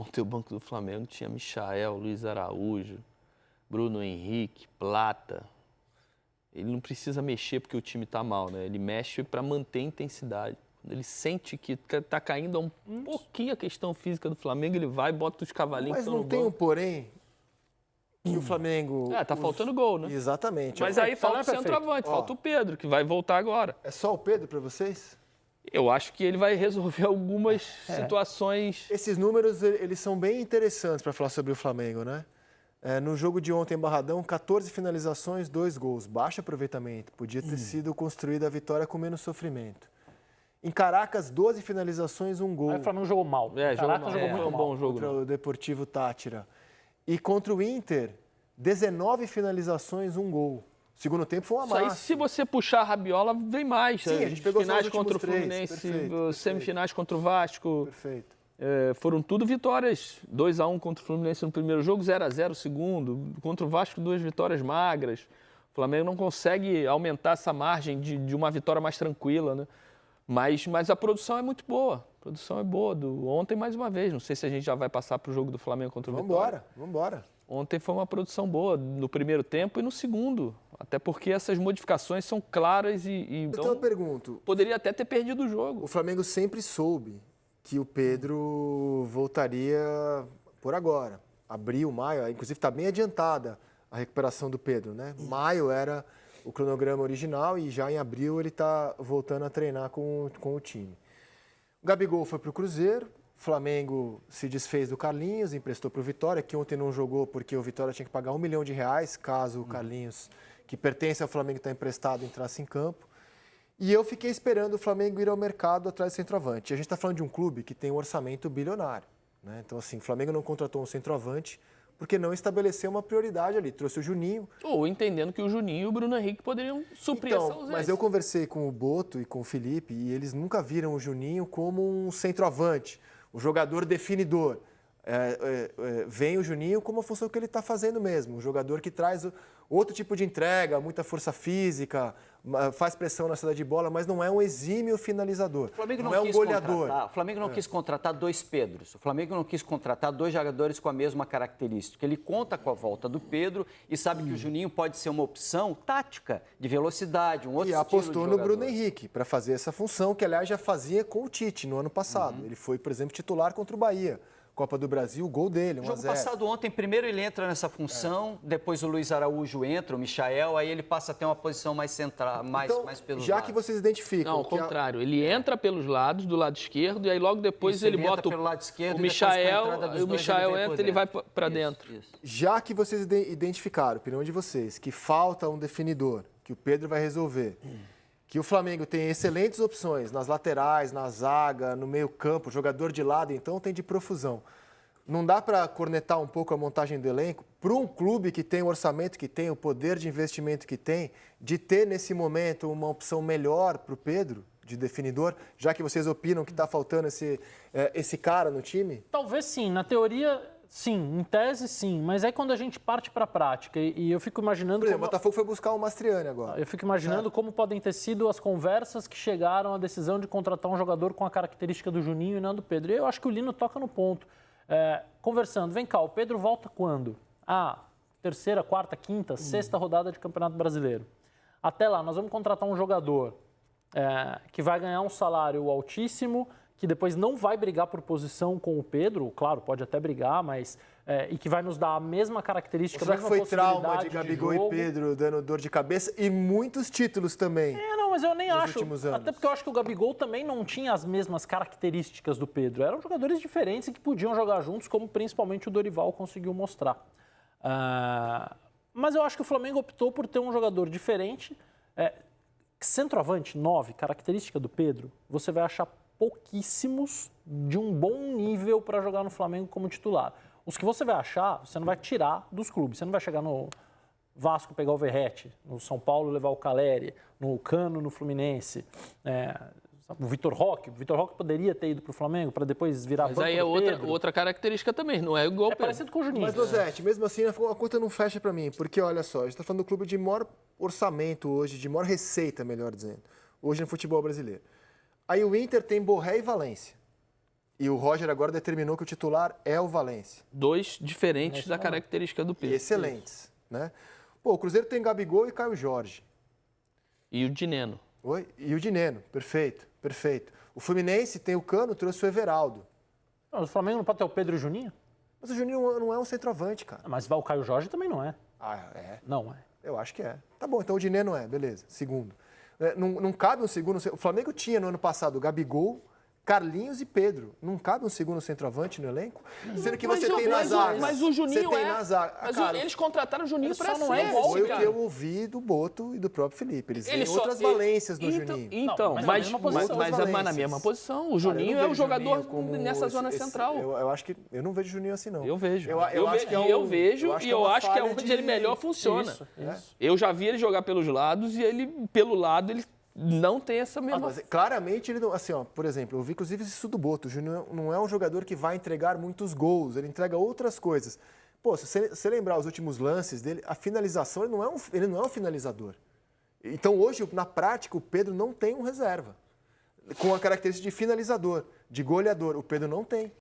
Ontem o banco do Flamengo tinha Michael, Luiz Araújo, Bruno Henrique, Plata. Ele não precisa mexer porque o time está mal, né? Ele mexe para manter a intensidade. Quando ele sente que está caindo um pouquinho a questão física do Flamengo, ele vai e bota os cavalinhos. Mas não tem um porém que o Flamengo... Tá faltando gol, né? Exatamente. Mas aí falta o centroavante, falta o Pedro, que vai voltar agora. É só o Pedro para vocês? Eu acho que ele vai resolver algumas situações. Esses números, eles são bem interessantes para falar sobre o Flamengo, né? No jogo de ontem em Barradão, 14 finalizações, 2 gols. Baixo aproveitamento. Podia ter sido construída a vitória com menos sofrimento. Em Caracas, 12 finalizações, 1 gol. Aí o Flamengo jogou mal. Jogou muito um bom jogo. Contra o Deportivo Táchira. E contra o Inter, 19 finalizações, 1 gol. Segundo tempo foi uma Isso aí, massa. se você puxar a rabiola, vem mais. Sim, a gente pegou finais só os contra o últimos Fluminense, três. Perfeito. semifinais contra o Vasco. Perfeito. Foram tudo vitórias. 2-1 contra o Fluminense no primeiro jogo, 0-0 no segundo. Contra o Vasco, 2 vitórias magras. O Flamengo não consegue aumentar essa margem de uma vitória mais tranquila, né? Mas a produção é muito boa. A produção é boa. Ontem, mais uma vez, não sei se a gente já vai passar para o jogo do Flamengo contra o Vitória. Vambora. Ontem foi uma produção boa no primeiro tempo e no segundo. Até porque essas modificações são claras Então eu pergunto, poderia até ter perdido o jogo. o Flamengo sempre soube que o Pedro voltaria por agora. Abril, maio, inclusive está bem adiantada a recuperação do Pedro, né? Maio era o cronograma original e já em abril ele está voltando a treinar com o time. O Gabigol foi para o Cruzeiro, o Flamengo se desfez do Carlinhos, emprestou para o Vitória, que ontem não jogou porque o Vitória tinha que pagar R$1 milhão caso o Carlinhos, que pertence ao Flamengo, está emprestado, entrasse em campo. E eu fiquei esperando o Flamengo ir ao mercado atrás do centroavante. A gente está falando de um clube que tem um orçamento bilionário, né? Então, assim, o Flamengo não contratou um centroavante porque não estabeleceu uma prioridade ali. Trouxe o Juninho. Ou entendendo que o Juninho e o Bruno Henrique poderiam suprir essa ausência. Mas eu conversei com o Boto e com o Felipe e eles nunca viram o Juninho como um centroavante, um jogador definidor. Vem o Juninho como a função que ele está fazendo mesmo, um jogador que traz outro tipo de entrega, muita força física, faz pressão na saída de bola, mas não é um exímio finalizador, não é um goleador. O Flamengo não quis contratar 2 Pedros, o Flamengo não quis contratar 2 jogadores com a mesma característica. Ele conta com a volta do Pedro e sabe que o Juninho pode ser uma opção tática, de velocidade, um outro E estilo apostou de no jogador. Bruno Henrique para fazer essa função, que aliás já fazia com o Tite no ano passado. Ele foi, por exemplo, titular contra o Bahia. Copa do Brasil, o gol dele, 1-0. No jogo passado ontem, primeiro ele entra nessa função, depois o Luiz Araújo entra, o Michael, aí ele passa a ter uma posição mais central, mais pelos já lados. que vocês identificam... Não, ao contrário. Ele entra pelos lados, do lado esquerdo, e aí logo depois Isso, ele ele entra bota pelo lado esquerdo o e depois com a Michael, entrada dos e o dois Michael ele vem por entra, ele vai dentro. para dentro. Isso. Já que vocês identificaram, opinião de vocês, que falta um definidor, que o Pedro vai resolver, que o Flamengo tem excelentes opções nas laterais, na zaga, no meio campo, jogador de lado, então tem de profusão. Não dá para cornetar um pouco a montagem do elenco para um clube que tem o orçamento que tem, o poder de investimento que tem, de ter nesse momento uma opção melhor para o Pedro, de definidor, já que vocês opinam que está faltando esse cara no time? Talvez sim, na teoria sim, em tese sim, mas aí quando a gente parte para a prática e eu fico imaginando... Por exemplo, o Botafogo foi buscar o Mastriani agora. Eu fico imaginando como podem ter sido as conversas que chegaram à decisão de contratar um jogador com a característica do Juninho e não do Pedro. E eu acho que o Lino toca no ponto. Conversando, vem cá, o Pedro volta quando? Terceira, quarta, quinta, sexta rodada de Campeonato Brasileiro. Até lá, nós vamos contratar um jogador que vai ganhar um salário altíssimo, que depois não vai brigar por posição com o Pedro, claro, pode até brigar, mas e que vai nos dar a mesma característica, Será a que mesma foi trauma possibilidade de Gabigol jogo. e Pedro dando dor de cabeça e muitos títulos também? Não, mas eu nem nos acho. últimos anos. Até porque eu acho que o Gabigol também não tinha as mesmas características do Pedro. Eram jogadores diferentes e que podiam jogar juntos, como principalmente o Dorival conseguiu mostrar. Mas eu acho que o Flamengo optou por ter um jogador diferente. Centroavante, 9, característica do Pedro, você vai achar pouquíssimos de um bom nível para jogar no Flamengo como titular. Os que você vai achar, você não vai tirar dos clubes. Você não vai chegar no Vasco pegar o Verratti, no São Paulo levar o Caleri, no Cano, no Fluminense. O Vitor Roque poderia ter ido para o Flamengo para depois virar Mas banco aí do Pedro. outra característica também, não é igual o Pedro. Parecido com o Juninho. Mas, Dozete, mesmo assim, a conta não fecha para mim, porque, olha só, a gente está falando do clube de maior orçamento hoje, de maior receita, melhor dizendo, hoje no futebol brasileiro. Aí o Inter tem Borré e Valência. E o Roger agora determinou que o titular é o Valência. Dois diferentes da característica do E Pedro. excelentes, né? Pô, o Cruzeiro tem Gabigol e Caio Jorge. E o Dineno. Oi? E o Dineno, perfeito, perfeito. O Fluminense tem o Cano, trouxe o Everaldo. Não, o Flamengo não pode ter o Pedro e o Juninho? Mas o Juninho não é um centroavante, cara. Mas o Caio Jorge também não é. Ah, é? Não é. Eu acho que é. Tá bom, então o Dineno é, beleza. Segundo. Não cabe um segundo... O Flamengo tinha no ano passado o Gabigol, Carlinhos e Pedro. Não cabe um segundo centroavante no elenco? Sendo que você tem na zaga. Mas o Juninho você tem na zaga. Mas Cara, eles contrataram o Juninho ele para só não ser é esse, foi o cara. que eu ouvi do Boto e do próprio Felipe. Eles Ele têm só- outras valências no então, Juninho. Então, Não, mas mas, na mesma posição. mas Outras na valências. mesma posição. O Cara, eu Juninho não é o vejo jogador Juninho como nessa zona central. Eu acho que eu não vejo o Juninho assim, não. Eu vejo. Eu acho que é eu um- vejo acho e que é eu uma acho que é falha onde de- ele melhor funciona. Isso. Eu já vi ele jogar pelos lados e ele, pelo lado, ele não tem essa mesma... Mas, claramente, ele não. Assim, ó, por exemplo, eu vi inclusive isso do Boto. O Júnior não é um jogador que vai entregar muitos gols, ele entrega outras coisas. Pô, se você lembrar os últimos lances dele, a finalização, ele não é um finalizador. Então, hoje, na prática, o Pedro não tem um reserva. Com a característica de finalizador, de goleador. O Pedro não tem.